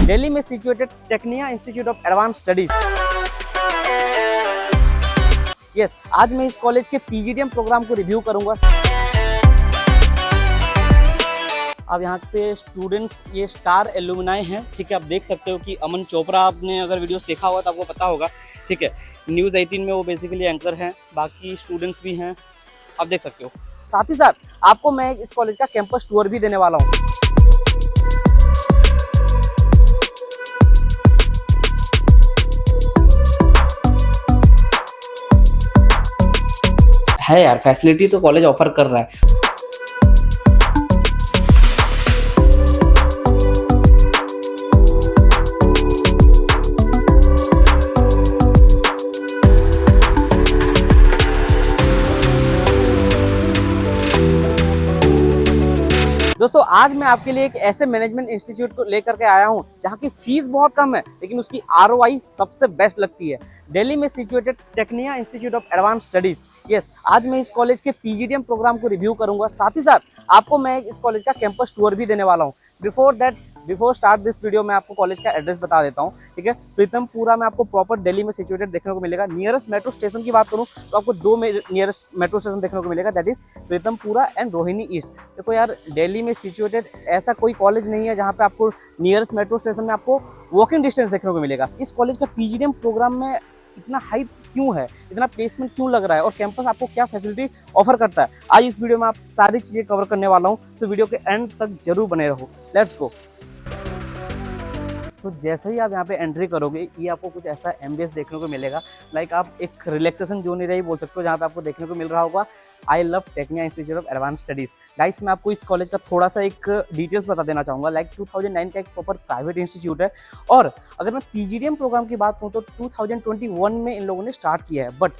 दिल्ली में situated Tecnia institute of advance studies. Yes, आज मैं इस कॉलेज के पीजीडीएम प्रोग्राम को रिव्यू करूंगा। अब यहाँ पे स्टूडेंट्स ये स्टार एलुमनाई हैं, ठीक है। आप देख सकते हो कि अमन चोपड़ा, आपने अगर वीडियोस देखा हुआ तो आपको पता होगा, ठीक है। न्यूज़ 18 में वो बेसिकली एंकर हैं, बाकी स्टूडेंट्स भी हैं, आप देख सकते हो। साथ ही साथ आपको मैं इस कॉलेज का कैंपस टूर भी देने वाला हूँ। है यार, फैसिलिटी तो कॉलेज ऑफर कर रहा है। दोस्तों, आज मैं आपके लिए एक ऐसे मैनेजमेंट इंस्टीट्यूट को लेकर के आया हूं जहां की फीस बहुत कम है लेकिन उसकी आरओआई सबसे बेस्ट लगती है। दिल्ली में situated Tecnia institute of advance studies. Yes, आज मैं इस कॉलेज के पीजीडीएम प्रोग्राम को रिव्यू करूंगा। साथ ही साथ आपको मैं इस कॉलेज का कैंपस टूर भी देने वाला हूं। बिफोर स्टार्ट दिस वीडियो मैं आपको कॉलेज का एड्रेस बता देता हूं, ठीक है। प्रीतमपुरा में आपको प्रॉपर दिल्ली में सिचुएटेड देखने को मिलेगा। नियरेस्ट मेट्रो स्टेशन की बात करूं तो आपको दो नियरेस्ट मेट्रो स्टेशन देखने को मिलेगा, that is Pritampura and Rohini East. देखो यार, दिल्ली में सिचुएटेड ऐसा कोई कॉलेज नहीं है जहाँ पे आपको नियरेस्ट मेट्रो स्टेशन में आपको वॉकिंग डिस्टेंस देखने को मिलेगा। इस कॉलेज का पीजीडीएम प्रोग्राम में इतना हाइप क्यों है, इतना प्लेसमेंट क्यों लग रहा है और कैंपस आपको क्या फैसिलिटी ऑफर करता है, आज इस वीडियो में आप सारी चीजें कवर करने वाला हूँ। तो वीडियो के एंड तक जरूर बने रहो। Let's go. तो जैसे ही आप यहाँ पे एंट्री करोगे, ये आपको कुछ ऐसा एम्बियंस देखने को मिलेगा। लाइक आप एक रिलैक्सेशन जोन एरिया ही बोल सकते हो, जहाँ पे आपको देखने को मिल रहा होगा I love Tecnia institute of advance studies. Guys, मैं आपको इस कॉलेज का थोड़ा सा एक डिटेल्स बता देना चाहूँगा। लाइक 2009 का एक प्रॉपर प्राइवेट इंस्टीट्यूट है और अगर मैं पीजीडीएम प्रोग्राम की बात करूँ तो 2021 में इन लोगों ने स्टार्ट किया है। बट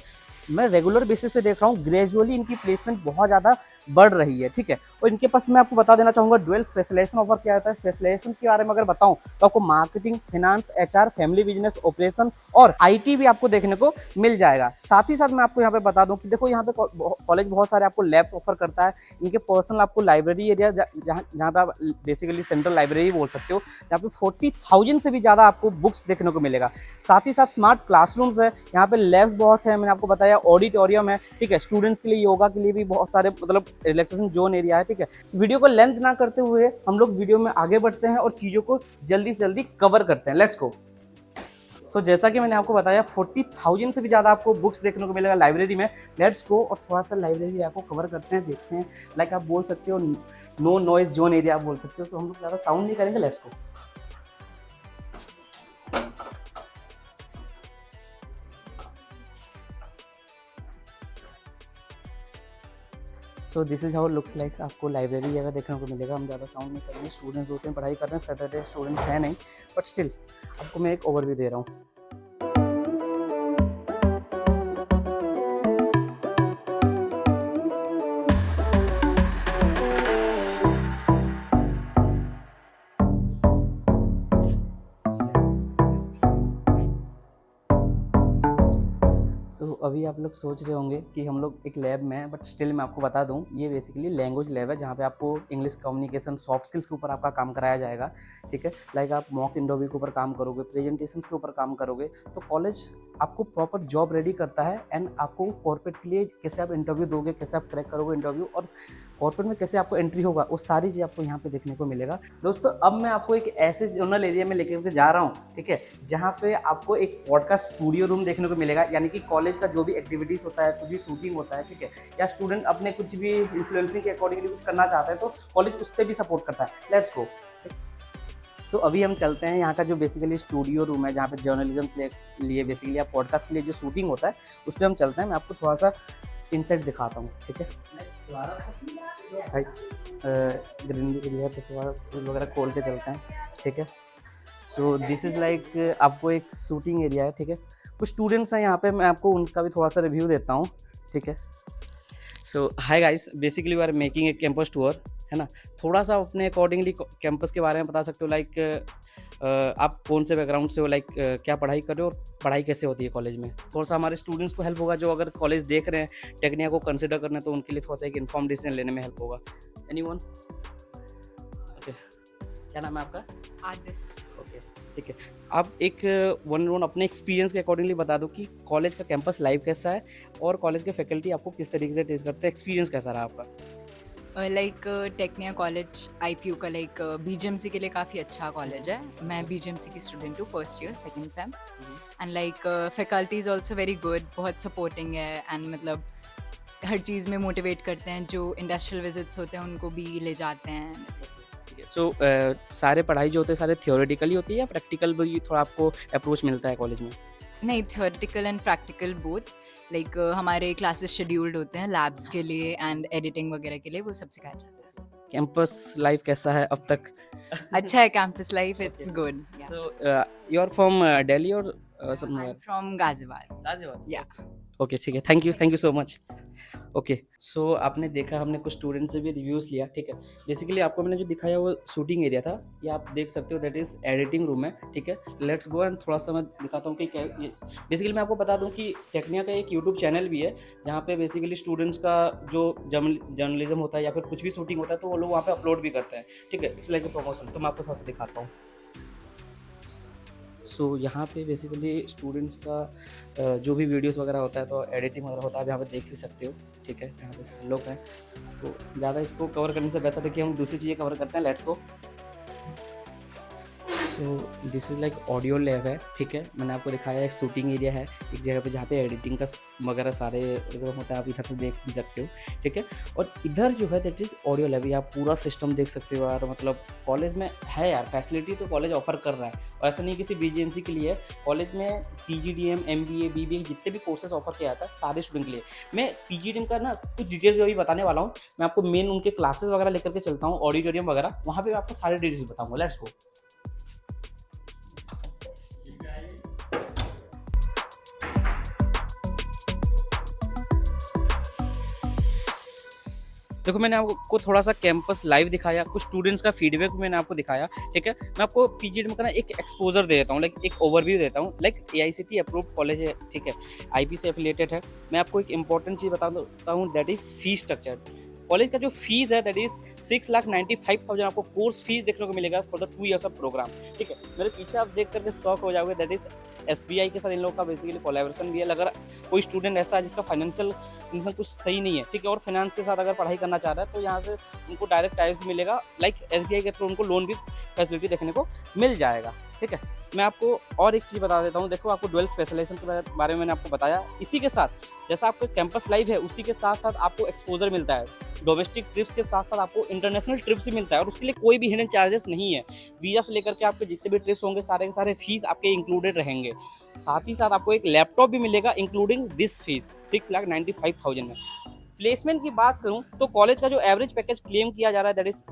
मैं रेगुलर बेसिस पे देख रहा हूँ ग्रेजुअली इनकी प्लेसमेंट बहुत ज़्यादा बढ़ रही है, ठीक है। और इनके पास मैं आपको बता देना चाहूँगा डुअल स्पेशलाइजेशन ऑफर क्या होता है। स्पेशलाइजेशन के बारे में अगर बताऊँ तो आपको marketing, finance, HR, family business, operation और आईटी भी आपको देखने को मिल जाएगा। साथ ही साथ मैं आपको यहाँ पे बता दूँ कि देखो, यहाँ पे कॉलेज बहुत सारे आपको लैब्स ऑफर करता है। इनके पर्सनल आपको लाइब्रेरी एरिया, जहाँ पे आप बेसिकली सेंट्रल लाइब्रेरी बोल सकते हो, जहाँ पे 40,000 से भी ज़्यादा आपको बुक्स देखने को मिलेगा। साथ ही साथ स्मार्ट क्लासरूम्स है, यहाँ पे लैब्स बहुत है, मैंने आपको बताया ऑडिटोरियम है, ठीक है। स्टूडेंट्स के लिए योगा के लिए भी बहुत सारे मतलब रिलैक्सेशन जोन एरिया है, ठीक है। वीडियो को लेंथ ना करते हुए हम लोग वीडियो में आगे बढ़ते हैं और चीज़ों को जल्दी से जल्दी कवर करते हैं। Let's go. सो जैसा कि मैंने आपको बताया 40,000 से भी ज़्यादा आपको बुक्स देखने को मिलेगा लाइब्रेरी में। लेट्स गो और थोड़ा सा लाइब्रेरी आपको कवर करते हैं, देखते हैं। लाइक आप बोल सकते हो नो नॉइज जोन एरिया आप बोल सकते हो, तो हम लोग ज़्यादा साउंड नहीं करेंगे। Let's go. So this is how looks like. आपको लाइब्रेरी जगह देखने को मिलेगा। हम ज़्यादा साउंड नहीं करेंगे, स्टूडेंट्स होते हैं, पढ़ाई कर रहे हैं, सैटरडे स्टूडेंट्स है नहीं, बट स्टिल आपको मैं एक ओवरव्यू दे रहा हूँ। सो अभी आप लोग सोच रहे होंगे कि हम लोग एक लैब में हैं, बट स्टिल मैं आपको बता दूं ये बेसिकली लैंग्वेज लैब है, जहाँ पे आपको इंग्लिश कम्युनिकेशन, सॉफ्ट स्किल्स के ऊपर आपका काम कराया जाएगा, ठीक है। लाइक आप मॉक इंटरव्यू के ऊपर काम करोगे, प्रेजेंटेशंस के ऊपर काम करोगे, तो कॉलेज आपको प्रॉपर जॉब रेडी करता है। एंड आपको कॉर्पोरेट के लिए कैसे आप इंटरव्यू दोगे, कैसे आप क्रैक करोगे इंटरव्यू, और कॉर्पोरेट में कैसे आपको एंट्री होगा, वो सारी चीज़ आपको यहाँ पे देखने को मिलेगा। दोस्तों, अब मैं आपको एक ऐसे जोनल एरिया में लेकर जा रहा हूँ, ठीक है, जहाँ पे आपको एक पॉडकास्ट स्टूडियो रूम देखने को मिलेगा। यानी कि कॉलेज का जो भी एक्टिविटीज़ होता है, कुछ भी शूटिंग होता है, ठीक है, या स्टूडेंट अपने कुछ भी इन्फ्लुएंसिंग के अकॉर्डिंगली कुछ करना चाहता है तो कॉलेज उस पर भी सपोर्ट करता है। Let's go. सो अभी हम चलते हैं यहाँ का जो बेसिकली स्टूडियो रूम है, जहाँ पे जर्नलिज्म के लिए बेसिकली आप पॉडकास्ट के लिए जो शूटिंग होता है उस पर हम चलते हैं। मैं आपको थोड़ा सा इनसाइट दिखाता हूँ, ठीक है। ग्रीनरी एरिया तो थोड़ा शूज वगैरह खोल के चलते हैं, ठीक है। सो दिस इज़ लाइक आपको एक शूटिंग एरिया है, ठीक है। कुछ स्टूडेंट्स हैं यहाँ पे, मैं आपको उनका भी थोड़ा सा रिव्यू देता हूँ, ठीक है। So hi guys, basically we are making a campus tour, है ना। थोड़ा सा अपने अकॉर्डिंगली कैंपस के बारे में बता सकते हो। लाइक आप कौन से बैकग्राउंड से हो, लाइक क्या पढ़ाई कर रहे हो और पढ़ाई कैसे होती है कॉलेज में। थोड़ा सा हमारे स्टूडेंट्स को हेल्प होगा, जो अगर कॉलेज देख रहे हैं, टेक्निया को कंसिडर करना है, तो उनके लिए थोड़ा सा एक इन्फॉर्म डिसीजन लेने में हेल्प होगा। एनीवन? ओके, क्या नाम है आपका? आदित्य। ओके। ठीक है। आप एक वन वन अपने एक्सपीरियंस के अकॉर्डिंगली बता दो कि कॉलेज का कैंपस लाइफ कैसा है और कॉलेज के फैकल्टी आपको किस तरीके से टेस्ट करते हैं, एक्सपीरियंस कैसा रहा आपका? लाइक टेक्निया कॉलेज आईपीयू का लाइक बीजेएमसी के लिए काफ़ी अच्छा कॉलेज है। मैं बीजेएमसी की स्टूडेंट हूँ, first year second same. And like faculty is also very good, बहुत सपोर्टिंग है एंड मतलब हर चीज़ में मोटिवेट करते हैं। जो इंडस्ट्रियल विजिट्स होते हैं उनको भी ले जाते हैं। ठीक है। सो सारे पढ़ाई जो होते हैं सारे थियोरेटिकली होती है या प्रैक्टिकल भी थोड़ा आपको अप्रोच मिलता है कॉलेज में? नहीं, theoretical and practical both. Like हमारे क्लासेस शेड्यूल्ड होते हैं लैब्स के लिए एंड एडिटिंग वगैरह के लिए, वो सब सिखाया जाता है। कैंपस लाइफ कैसा है अब तक? अच्छा है campus life, it's Okay. Good. So, you are from Delhi or I somewhere? Am from Ghaziabad. Ghaziabad. या ओके, ठीक है। Thank you so much. Okay, so आपने देखा, हमने कुछ स्टूडेंट से भी रिव्यूज़ लिया, ठीक है। बेसिकली आपको मैंने जो दिखाया वो शूटिंग एरिया था, ये आप देख सकते हो, दैट इज़ एडिटिंग रूम है, ठीक है। लेट्स गो एंड थोड़ा सा मैं दिखाता हूँ कि क्या ये। बेसिकली मैं आपको बता दूँ कि टेक्निया का एक यूट्यूब चैनल भी है, जहाँ पे बेसिकली स्टूडेंट्स का जो जर्नलिज्म होता है या फिर कुछ भी शूटिंग होता है तो वो लोग वहाँ पे अपलोड भी करते हैं, ठीक है। It's like a promotion. तो मैं आपको थोड़ा सा दिखाता हूँ। सो यहाँ पे बेसिकली स्टूडेंट्स का जो भी वीडियोस वगैरह होता है तो एडिटिंग वगैरह होता है, आप यहाँ पे देख भी सकते हो, ठीक है। यहाँ पे सब लोग हैं, तो ज़्यादा इसको कवर करने से बेहतर है कि हम दूसरी चीज़ें कवर करते हैं। Let's go. So this is like audio lab है, ठीक है। मैंने आपको दिखाया एक शूटिंग एरिया है एक जगह पे जहाँ पे एडिटिंग का वगैरह सारे वगैरह होता है, आप इधर से देख भी सकते हो, ठीक है। और इधर जो है दैट इज़ ऑडियो लैब, आप पूरा सिस्टम देख सकते हो यार। मतलब कॉलेज में है यार, फैसिलिटी तो कॉलेज ऑफर कर रहा है, और ऐसा नहीं किसी बीजीएमसी के लिए। कॉलेज में पीजीडीएम, एमबीए, बीबीए जितने भी कोर्सेज ऑफर किया जाता है सारे स्टूडेंट के लिए। मैं पीजीडीएम का ना कुछ डिटेल्स भी अभी बताने वाला हूँ। मैं आपको मेन उनके क्लासेस वगैरह लेकर के चलता हूँ, ऑडिटोरियम वगैरह, वहाँ पे मैं आपको सारे डिटेल्स बताऊँगा। Let's go. देखो, मैंने आपको थोड़ा सा कैंपस लाइव दिखाया, कुछ स्टूडेंट्स का फीडबैक मैंने आपको दिखाया, ठीक है। मैं आपको पीजीडीएम का ना एक एक्सपोजर दे देता हूँ, लाइक एक ओवरव्यू देता हूँ। लाइक एआईसीटी अप्रूव्ड कॉलेज है, ठीक है, आईबी से एफिलिएटेड है। मैं आपको एक इंपॉर्टेंट चीज़ बता देता हूँ, that is fees structure. College का जो फीस है दैट इज 6,95,000 आपको कोर्स फीस देखने को मिलेगा for the 2 years of program, ठीक है। मेरे पीछे आप देख करके शॉक हो जाओगे, दैट इज एसबीआई के साथ इन लोगों का बेसिकली कोलैबोरेशन भी है। अगर कोई स्टूडेंट ऐसा है जिसका फाइनेंशियल कंडीशन कुछ सही नहीं है, ठीक है, और फाइनेंस के साथ अगर पढ़ाई करना चाह रहा है तो यहाँ से उनको डायरेक्ट टाइप्स मिलेगा, लाइक एसबीआई के थ्रू उनको लोन भी फैसिलिटी देखने को मिल जाएगा, ठीक है। मैं आपको और एक चीज़ बता देता हूँ। देखो, आपको डुअल स्पेशलाइजेशन के बारे में मैंने आपको बताया। इसी के साथ जैसा आपका कैंपस लाइव है उसी के साथ साथ आपको एक्सपोजर मिलता है। डोमेस्टिक ट्रिप्स के साथ साथ आपको इंटरनेशनल ट्रिप्स भी मिलता है, और उसके लिए कोई भी हिडन चार्जेस नहीं है। वीज़ा से लेकर के आपके जितने भी ट्रिप्स होंगे सारे के सारे फीस आपके इंक्लूडेड रहेंगे। साथ ही साथ आपको एक लैपटॉप भी मिलेगा इंक्लूडिंग दिस फीस 6,95,000 में। प्लेसमेंट की बात करूं तो कॉलेज का जो एवरेज पैकेज क्लेम किया जा रहा है दैट इज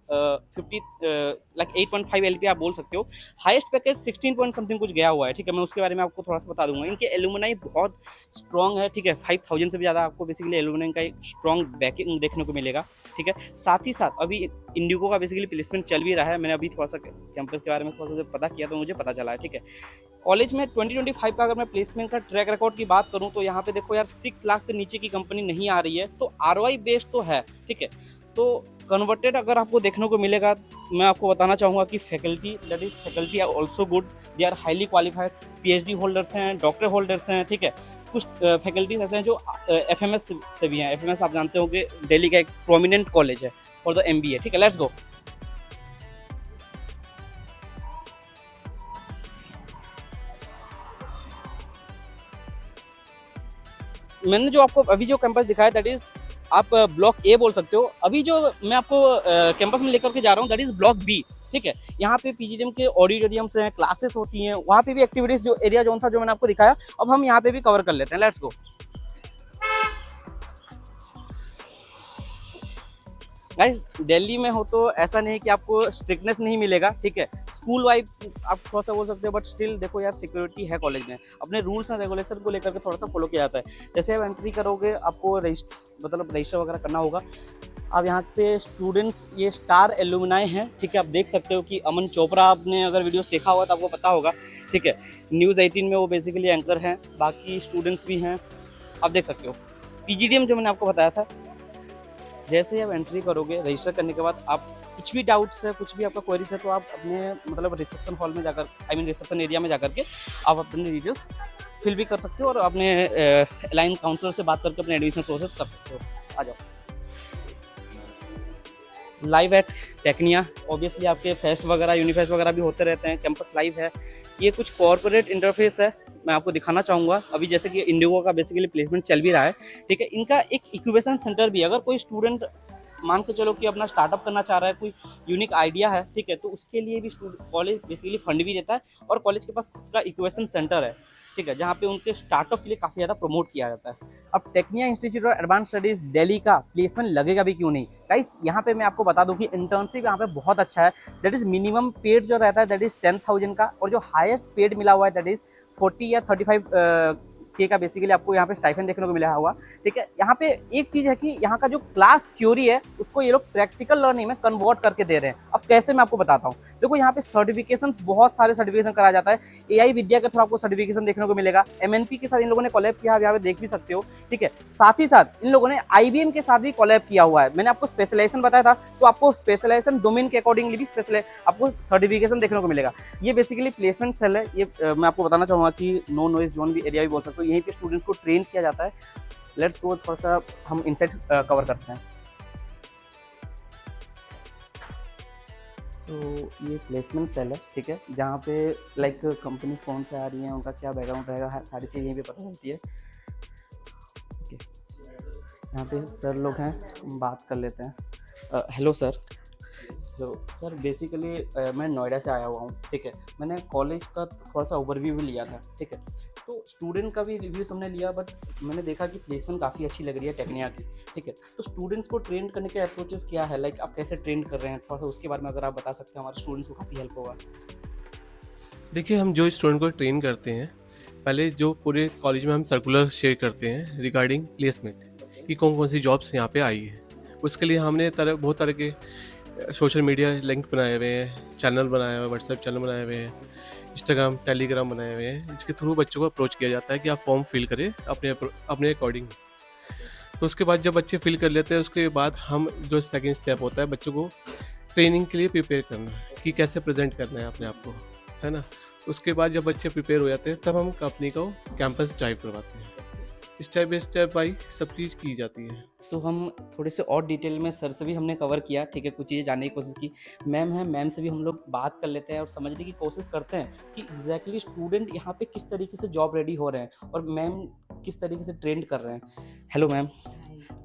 8.5 एलपी आप बोल सकते हो। हाईएस्ट पैकेज 16 पॉइंट समथिंग कुछ गया हुआ है, ठीक है। मैं उसके बारे में आपको थोड़ा सा बता दूंगा। इनके एलुमनाई बहुत स्ट्रॉन्ग है, ठीक है। 5,000 से भी ज़्यादा आपको बेसिकली एलुमनाई का एक स्ट्रॉन्ग बैकिंग देखने को मिलेगा, ठीक है। साथ ही साथ अभी इंडिगो का बेसिकली प्लेसमेंट चल भी रहा है। मैंने अभी थोड़ा सा कैंपस के बारे में थोड़ा सा पता किया तो मुझे पता चला है, ठीक है। कॉलेज में 2025 का अगर मैं प्लेसमेंट का ट्रैक रिकॉर्ड की बात करूं तो यहाँ पे देखो यार 6 लाख से नीचे की कंपनी नहीं आ रही है, तो आरओआई बेस्ड तो है, ठीक है। तो कन्वर्टेड अगर आपको देखने को मिलेगा, मैं आपको बताना चाहूँगा कि faculty that is faculty are also good, they are highly qualified, PhD holders हैं, डॉक्टर होल्डर्स हैं, ठीक है। कुछ फैकल्टीज ऐसे हैं जो एफएमएस से भी हैं। एफएमएस आप जानते होंगे दिल्ली का एक प्रोमिनेंट कॉलेज है फॉर द एमबीए, ठीक है। Let's go. मैंने जो आपको अभी जो कैंपस दिखाया दैट इज आप ब्लॉक ए बोल सकते हो। अभी जो मैं आपको कैंपस में लेकर के जा रहा हूँ दैट इज ब्लॉक बी, ठीक है। यहाँ पे पीजीडीएम के ऑडिटोरियम्स हैं, क्लासेस होती हैं, वहाँ पे भी एक्टिविटीज जो एरिया जोन था जो मैंने आपको दिखाया, अब हम यहाँ पे भी कवर कर लेते हैं। Let's go. गाइस, दिल्ली में हो तो ऐसा नहीं है कि आपको स्ट्रिक्टनेस नहीं मिलेगा, ठीक है। स्कूल वाइब आप थोड़ा सा बोल सकते हो, बट स्टिल देखो यार सिक्योरिटी है कॉलेज में। अपने रूल्स एंड रेगुलेशन को लेकर के थोड़ा सा फॉलो किया जाता है। जैसे आप एंट्री करोगे आपको रजिस्टर वगैरह करना होगा। अब यहाँ पे स्टूडेंट्स ये स्टार एलुमनाई हैं, ठीक है। आप देख सकते हो कि अमन चोपड़ा, आपने अगर वीडियोस देखा होगा तो आपको पता होगा, ठीक है। न्यूज़ 18 में वो बेसिकली एंकर हैं, बाकी स्टूडेंट्स भी हैं, आप देख सकते हो। पीजीडीएम जो मैंने आपको बताया था, जैसे ही आप एंट्री करोगे रजिस्टर करने के बाद आप कुछ भी डाउट्स है, कुछ भी आपका क्वेरीज है, तो आप अपने मतलब रिसेप्शन हॉल में जाकर, आई मीन रिसेप्शन एरिया में जाकर के आप अपने डिटेल्स फिल भी कर सकते हो और अपने अलाइन काउंसलर से बात करके अपने एडमिशन प्रोसेस कर सकते हो। आ जाओ। लाइव एट टेक्निया, ऑब्वियसली आपके फेस्ट वगैरह, यूनिफेस्ट वगैरह भी होते रहते हैं, कैंपस लाइव है। ये कुछ कॉर्पोरेट इंटरफेस है, मैं आपको दिखाना चाहूँगा। अभी जैसे कि इंडिगो का बेसिकली प्लेसमेंट चल भी रहा है, ठीक है। इनका एक इंक्यूबेशन सेंटर भी है। अगर कोई स्टूडेंट मान के चलो कि अपना स्टार्टअप करना चाह रहा है, कोई यूनिक आइडिया है, ठीक है, तो उसके लिए भी कॉलेज बेसिकली फंड भी देता है और कॉलेज के पास खुद का इंक्यूबेशन सेंटर है, ठीक है, जहाँ पे उनके स्टार्टअप के लिए काफ़ी ज़्यादा प्रमोट किया जाता है। अब Tecnia institute of advance studies Delhi का प्लेसमेंट लगेगा भी क्यों नहीं गाइस। यहाँ पे मैं आपको बता दूं कि इंटर्नशिप यहाँ पे बहुत अच्छा है। दैट इज मिनिमम पेड जो रहता है दैट इज 10,000 का, और जो हाईएस्ट पेड मिला हुआ है दैट इज 40 या 35 के का बेसिकली आपको यहाँ पे स्टाइफन देखने को मिला हुआ, ठीक है। यहाँ पे एक चीज़ है कि यहाँ का जो क्लास थ्योरी है उसको ये लोग प्रैक्टिकल लर्निंग में कन्वर्ट करके दे रहे हैं। अब कैसे, मैं आपको बताता हूँ। देखो यहाँ पे सर्टिफिकेशंस, बहुत सारे सर्टिफिकेशन कराया जाता है। एआई विद्या के थ्रू आपको सर्टिफिकेशन देखने को मिलेगा। एमएनपी के साथ इन लोगों ने कोलैब किया, आप यहाँ पे देख भी सकते हो, ठीक है। साथ ही साथ इन लोगों ने आईबीएम के साथ भी कोलैब किया हुआ है। मैंने आपको स्पेशलाइजेशन बताया था, तो आपको स्पेशलाइजेशन डोमेन के अकॉर्डिंगली भी आपको सर्टिफिकेशन देखने को मिलेगा। ये बेसिकली प्लेसमेंट सेल है। ये मैं आपको बताना चाहूँगा कि नो नॉइज जोन भी एरिया भी बोल सकते हो, यहीं पे स्टूडेंट्स को ट्रेन किया जाता है। लेट्स गो, थोड़ा सा हम इनसाइट कवर करते हैं। तो ये प्लेसमेंट सेल है, ठीक है, जहाँ पे लाइक कंपनीज कौन से आ रही हैं, उनका क्या बैकग्राउंड रहेगा, सारी चीज़ यहीं पे पता चलती है। ओके, यहाँ पे सर लोग हैं, हम बात कर लेते हैं। Hello sir. तो सर बेसिकली मैं नोएडा से आया हुआ हूँ, ठीक है। मैंने कॉलेज का थोड़ा सा ओवरव्यू भी लिया था, ठीक है। तो स्टूडेंट का भी रिव्यू हमने लिया, बट मैंने देखा कि प्लेसमेंट काफ़ी अच्छी लग रही है टेक्निया की, ठीक है। तो स्टूडेंट्स को ट्रेन करने के अप्रोचेस क्या है, लाइक आप कैसे ट्रेन कर रहे हैं, थोड़ा सा उसके बारे में अगर आप बता सकते हैं, हमारे स्टूडेंट्स को काफ़ी हेल्प होगा। देखिए, हम जो स्टूडेंट को ट्रेन करते हैं, पहले जो पूरे कॉलेज में हम सर्कुलर शेयर करते हैं रिगार्डिंग प्लेसमेंट कि कौन कौन सी जॉब्स यहाँ पे आई है। उसके लिए हमने बहुत तरह के सोशल मीडिया लिंक बनाए हुए हैं, चैनल बनाए हुए हैं, व्हाट्सएप चैनल बनाए हुए हैं, इंस्टाग्राम, टेलीग्राम बनाए हुए हैं। इसके थ्रू बच्चों को अप्रोच किया जाता है कि आप फॉर्म फिल करें अपने अकॉर्डिंग। तो उसके बाद जब बच्चे फिल कर लेते हैं, उसके बाद हम जो सेकंड स्टेप होता है, बच्चों को ट्रेनिंग के लिए प्रिपेयर करना है कि कैसे प्रेजेंट करना है अपने आप को, है ना। उसके बाद जब बच्चे प्रिपेयर हो जाते हैं, तब हम कंपनी को कैंपस ड्राइव करवाते हैं। स्टेप बाय स्टेप बाई सब चीज़ की जाती है। सो हम थोड़े से और डिटेल में सर से भी हमने कवर किया, ठीक है, कुछ चीज़ें जानने की कोशिश की। मैम है, मैम से भी हम लोग बात कर लेते हैं और समझने की कोशिश करते हैं कि एग्जैक्टली स्टूडेंट यहाँ पे किस तरीके से जॉब रेडी हो रहे हैं और मैम किस तरीके से ट्रेंड कर रहे हैं। Hello ma'am.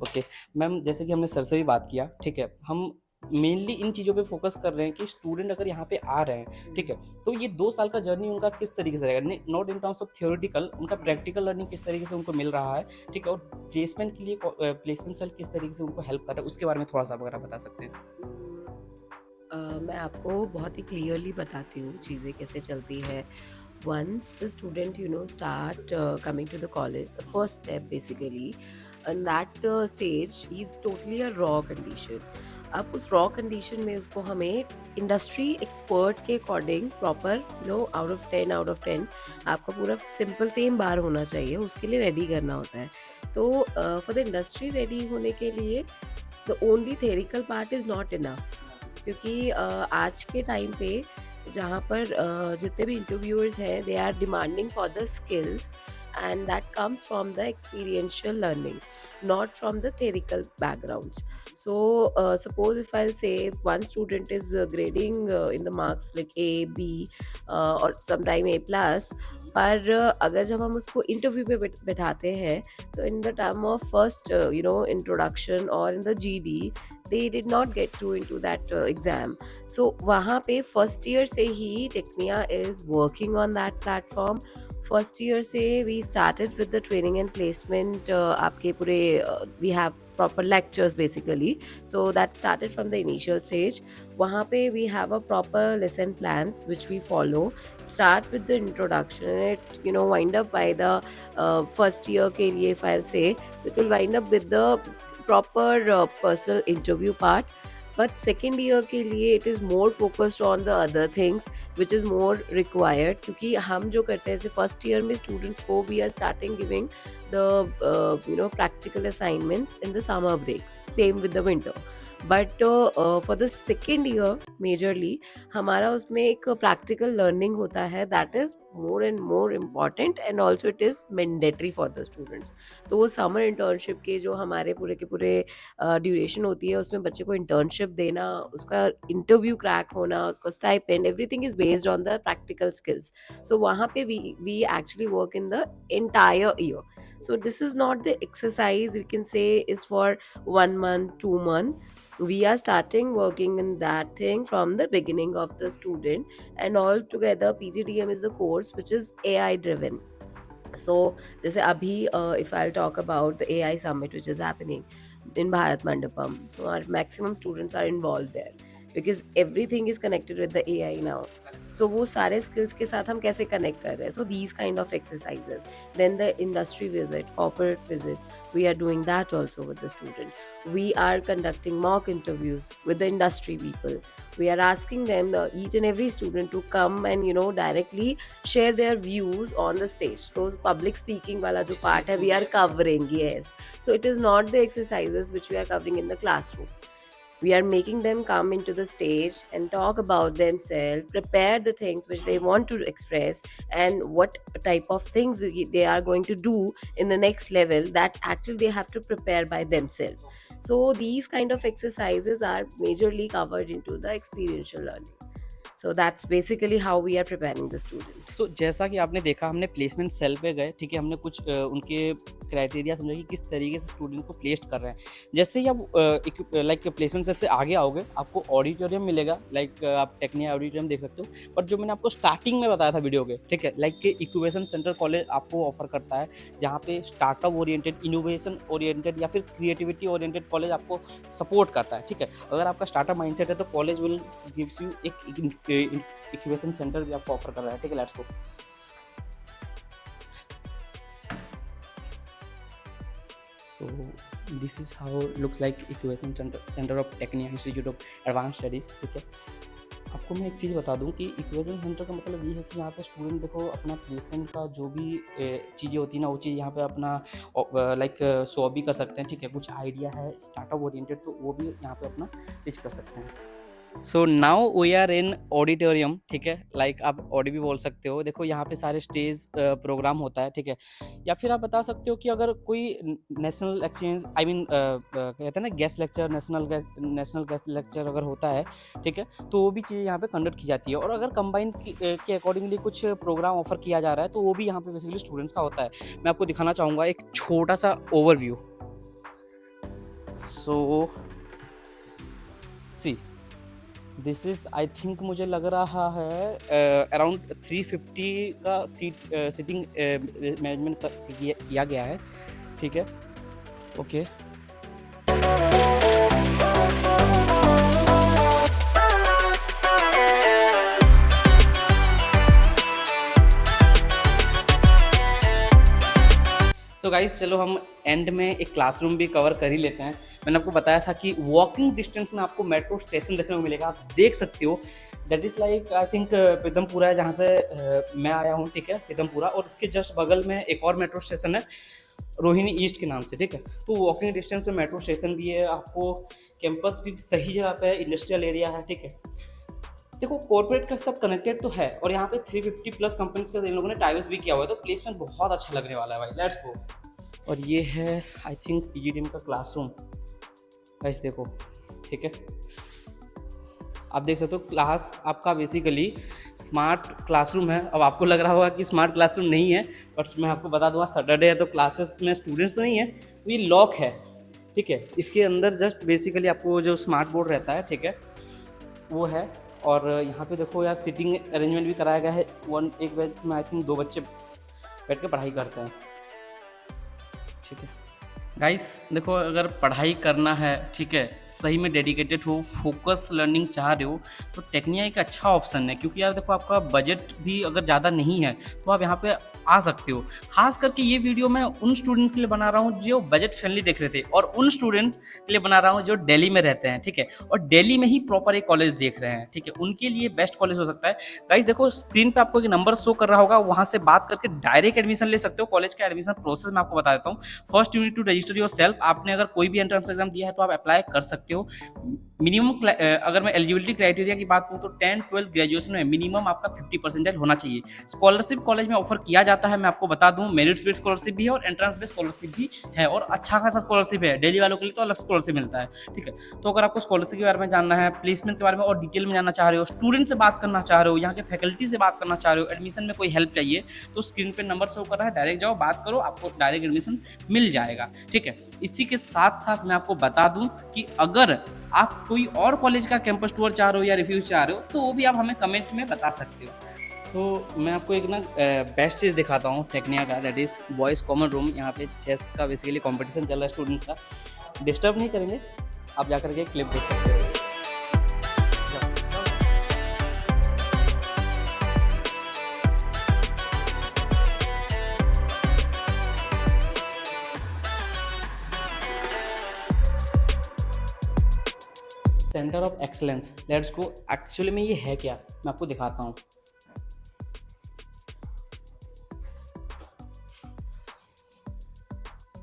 ओके मैम, जैसे कि हमने सर से भी बात किया, ठीक है, हम मेनली इन चीज़ों पे फोकस कर रहे हैं कि स्टूडेंट अगर यहाँ पे आ रहे हैं, ठीक है, तो ये 2 साल का जर्नी उनका किस तरीके से रहेगा, not in terms of theoretical, उनका प्रैक्टिकल लर्निंग किस तरीके से उनको मिल रहा है, ठीक है, और प्लेसमेंट के लिए प्लेसमेंट सेल किस तरीके से उनको हेल्प कर रहा है, उसके बारे में थोड़ा सा वगैरह बता सकते हैं। मैं आपको बहुत ही क्लियरली बताती हूँ चीज़ें कैसे चलती है। Once the student start coming to the college, the first step basically in that stage is totally a raw condition. अब उस रॉ कंडीशन में उसको हमें इंडस्ट्री एक्सपर्ट के अकॉर्डिंग प्रॉपर आउट ऑफ 10 आपका पूरा सिंपल सेम बार होना चाहिए, उसके लिए रेडी करना होता है। तो फॉर द इंडस्ट्री रेडी होने के लिए the only theoretical part is not enough, क्योंकि आज के टाइम पे जहाँ पर जितने भी इंटरव्यूअर्स हैं, they are demanding for the skills and that comes from the experiential learning, not from the theoretical backgrounds. So suppose if I'll say one student is grading in the marks like A, B or sometime A plus, पर अगर जब हम उसको interview पे बैठाते हैं, तो in the term of first introduction और in the GD they did not get through into that exam. So वहाँ पे फर्स्ट ईयर से ही टेक्निया is working on that platform. First year से we started with the training and placement. आपके पूरे we have proper lectures basically, so that started from the initial stage. वहाँ पे we have a proper lesson plans which we follow. Start with the introduction, it wind up by the first year के लिए if I say, so it will wind up with the proper personal interview part. But second year के लिए it is more focused on the other things which is more required, क्योंकि हम जो करते हैं first year में students को we are starting giving the practical assignments in the summer breaks, same with the winter. But for the second year majorly हमारा उसमें एक प्रैक्टिकल लर्निंग होता है, that is more and more important and also it is mandatory for the students. तो वो summer internship के जो हमारे पूरे के पूरे ड्यूरेशन होती है, उसमें बच्चे को इंटर्नशिप देना, उसका इंटरव्यू क्रैक होना, उसका stipend, everything is based on the practical skills. So वहाँ पे we actually work in the entire year. So this is not the exercise we can say is for 1 month, 2 month. We are starting working in that thing from the beginning of the student, and all together PGDM is a course which is AI driven. So जैसे अभी if I'll talk about the AI summit which is happening in Bharat Mandapam, so our maximum students are involved there because everything is connected with the AI now. So वो सारे skills के साथ हम कैसे connect कर रहे हैं, so these kind of exercises. Then the industry visit, corporate visit, we are doing that also with the student. We are conducting mock interviews with the industry people. We are asking them, each and every student, to come and directly share their views on the stage. So public speaking wala jo part hai, we are covering. Yes, so it is not the exercises which we are covering in the classroom. We are making them come into the stage and talk about themselves, prepare the things which they want to express, and what type of things they are going to do in the next level, that actually they have to prepare by themselves. So these kind of exercises are majorly covered into the experiential learning. So that's basically how we are preparing the student. तो जैसा कि आपने देखा, हमने placement cell पे गए, ठीक है, हमने कुछ उनके क्राइटेरिया समझा कि किस तरीके से स्टूडेंट को प्लेस्ड कर रहे हैं। जैसे ही आप लाइक प्लेसमेंट सेल से आगे आओगे, आपको ऑडिटोरियम मिलेगा, लाइक आप टेक्निया ऑडिटोरियम देख सकते हो। पर जो मैंने आपको स्टार्टिंग में बताया था वीडियो के, ठीक है, लाइक के इक्यूवेशन सेंटर कॉलेज आपको ऑफर करता है, जहाँ पे स्टार्टअप ओरिएंटेड, इनोवेशन ओरिएंटेड या फिर क्रिएटिविटी ओरिएंटेड कॉलेज आपको सपोर्ट करता है, ठीक है। अगर आपका स्टार्टअप माइंडसेट है तो कॉलेज विल गिव्स यू एक इक्यूवेशन सेंटर भी आपको ऑफर कर रहा है, ठीक है। Let's go. So this is how looks like Equation Center of Technia Institute of Advanced Studies, ठीक है। आपको मैं एक चीज़ बता दूं कि इक्वेशन सेंटर का मतलब ये है कि यहाँ पे स्टूडेंट देखो अपना प्लेसमेंट का जो भी चीज़ें होती है ना, वो चीज़ यहाँ पे अपना लाइक शो भी कर सकते हैं, ठीक है। कुछ आइडिया है स्टार्टअप ओरिएंटेड तो वो भी यहाँ पे अपना पिच कर सकते हैं। So now we are in auditorium, ठीक है, लाइक आप ऑडी भी बोल सकते हो। देखो यहाँ पे सारे स्टेज प्रोग्राम होता है, ठीक है। या फिर आप बता सकते हो कि अगर कोई नेशनल एक्सचेंज, आई मीन कहते हैं ना guest lecture, national guest lecture अगर होता है, ठीक है, तो वो भी चीज़ यहाँ पे कंडक्ट की जाती है। और अगर कंबाइन के अकॉर्डिंगली कुछ प्रोग्राम ऑफर किया जा रहा है तो वो भी यहाँ पे बेसिकली स्टूडेंट्स का होता है। मैं आपको दिखाना चाहूँगा एक छोटा सा overview. So see this is, I think मुझे लग रहा है अराउंड 350 का सीटिंग मैनेजमेंट किया गया है, ठीक है, ओके। तो गाइस चलो हम एंड में एक क्लासरूम भी कवर कर ही लेते हैं। मैंने आपको बताया था कि वॉकिंग डिस्टेंस में आपको मेट्रो स्टेशन देखने को मिलेगा, आप देख सकते हो। That is like I think Pitampura है जहाँ से मैं आया हूँ, ठीक है, पीतमपुरा। और इसके जस्ट बगल में एक और मेट्रो स्टेशन है रोहिणी ईस्ट के नाम से, ठीक है। तो वॉकिंग डिस्टेंस में मेट्रो स्टेशन भी है, आपको कैंपस भी सही जगह पे है, इंडस्ट्रियल एरिया है, ठीक है। देखो कॉर्पोरेट का सब कनेक्टेड तो है और यहाँ पे 350 प्लस कंपनीज का इन लोगों ने टाइप्स भी किया हुआ है, तो प्लेसमेंट बहुत अच्छा लगने वाला है भाई। Let's go. और ये है आई थिंक पीजीडीएम का क्लासरूम, गाइस देखो, ठीक है। आप देख सकते हो क्लास आपका बेसिकली स्मार्ट क्लासरूम है। अब आपको लग रहा होगा कि स्मार्ट क्लासरूम नहीं है, बट मैं आपको बता दूंगा सैटरडे है तो क्लासेस में स्टूडेंट्स तो नहीं है, तो ये लॉक है, ठीक है। इसके अंदर जस्ट बेसिकली आपको जो स्मार्ट बोर्ड रहता है, ठीक है, वो है। और यहाँ पे देखो यार सीटिंग अरेंजमेंट भी कराया गया है। एक बेंच में आई थिंक 2 बच्चे बैठ के पढ़ाई करते हैं, ठीक है। गाइस देखो अगर पढ़ाई करना है, ठीक है, सही में डेडिकेटेड हो, फोकस लर्निंग चाह रहे हो, तो टेक्निया एक अच्छा ऑप्शन है। क्योंकि यार देखो आपका बजट भी अगर ज़्यादा नहीं है तो आप यहाँ पे आ सकते हो। खास करके ये वीडियो मैं उन स्टूडेंट्स के लिए बना रहा हूँ जो बजट फ्रेंडली देख रहे थे, और उन स्टूडेंट के लिए बना रहा हूँ जो दिल्ली में रहते हैं, ठीक है, और दिल्ली में ही प्रॉपर एक कॉलेज देख रहे हैं, ठीक है, उनके लिए बेस्ट कॉलेज हो सकता है। गाइस देखो स्क्रीन पे आपको एक नंबर शो कर रहा होगा, वहाँ से बात करके डायरेक्ट एडमिशन ले सकते हो। कॉलेज का एडमिशन प्रोसेस मैं आपको बता देता हूँ। First you need to register yourself. आपने अगर कोई भी एंट्रेंस एग्जाम दिया है तो आप अप्लाई कर सकते सकते हो। मिनिमम अगर मैं एलिजिबिलिटी क्राइटेरिया की बात करूँ तो 10-12 ग्रेजुएशन में मिनिमम आपका 50% होना चाहिए। स्कॉलरशिप कॉलेज में ऑफर किया जाता है, मैं आपको बता दूं, मेरिट्स बेस्ड स्कॉलरशिप भी है और एंट्रेंस बेस्ड स्कॉलरशिप भी है, और अच्छा खासा स्कॉलरशिप है। दिल्ली वालों के लिए तो अलग स्कॉलरशिप मिलता है, ठीक है। तो अगर आपको स्कॉलरशिप के बारे में जानना है, प्लेसमेंट के बारे में और डिटेल में जानना चाह रहे हो, स्टूडेंट से बात करना चाह रहे हो, यहाँ के फैकल्टी से बात करना चाह रहे हो, एडमिशन में कोई हेल्प चाहिए, तो स्क्रीन पे नंबर शो कर रहा है, डायरेक्ट जाओ, बात करो, आपको डायरेक्ट एडमिशन मिल जाएगा, ठीक है। इसी के साथ साथ मैं आपको बता दूं कि अगर आप कोई और कॉलेज का कैंपस टूर चाह रहे हो या रिव्यू चाह रहे हो तो वो भी आप हमें कमेंट में बता सकते हो। सो मैं आपको एक ना बेस्ट चीज़ दिखाता हूँ टेक्निया का, that is boys common room. यहाँ पे चेस का बेसिकली कंपटीशन चल रहा है स्टूडेंट्स का। डिस्टर्ब नहीं करेंगे, आप जाकर के क्लिप देख सकते हो। Centre of excellence, let's go. Actually में ये है क्या, मैं आपको दिखाता हूँ।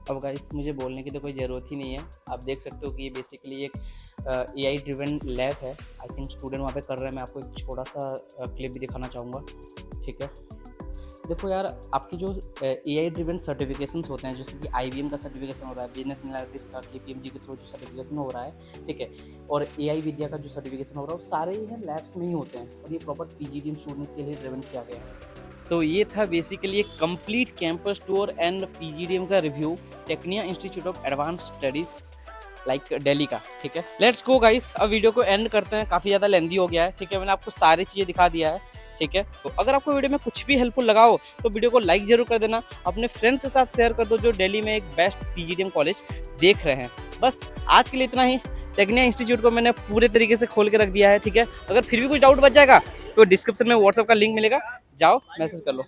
अब गाइस मुझे बोलने की तो कोई ज़रूरत ही नहीं है, आप देख सकते हो कि ये बेसिकली एक AI ड्रिवन लैब है। आई थिंक स्टूडेंट वहाँ पे कर रहे हैं। मैं आपको एक छोटा सा क्लिप भी दिखाना चाहूँगा, ठीक है। देखो यार, आपकी जो AI ड्रिवन सर्टिफिकेशंस होते हैं, जैसे कि IBM का सर्टिफिकेशन हो रहा है, बिजनेस एनालिटिक्स का KPMG के थ्रू जो सर्टिफिकेशन हो रहा है, ठीक है, और AI विद्या का जो सर्टिफिकेशन हो रहा है, वो सारे ही लैब्स में ही होते हैं, और ये प्रॉपर PGDM स्टूडेंट्स के लिए ड्रिवन किया गया है। सो ये था बेसिकली एक complete campus tour and PGDM का review, Tecnia institute of advance studies like Delhi का, ठीक है। लेट्स गो गाइस, अब वीडियो को एंड करते हैं, काफ़ी ज़्यादा लेंदी हो गया है, ठीक है। मैंने आपको सारी चीज़ें दिखा दिया है, ठीक है। तो अगर आपको वीडियो में कुछ भी हेल्पफुल लगा हो तो वीडियो को लाइक जरूर कर देना, अपने फ्रेंड्स के साथ शेयर कर दो जो दिल्ली में एक बेस्ट PGDM कॉलेज देख रहे हैं। बस आज के लिए इतना ही। टेक्निया इंस्टीट्यूट को मैंने पूरे तरीके से खोल के रख दिया है, ठीक है। अगर फिर भी कुछ डाउट बच जाएगा तो डिस्क्रिप्शन में व्हाट्सएप का लिंक मिलेगा, जाओ मैसेज कर लो।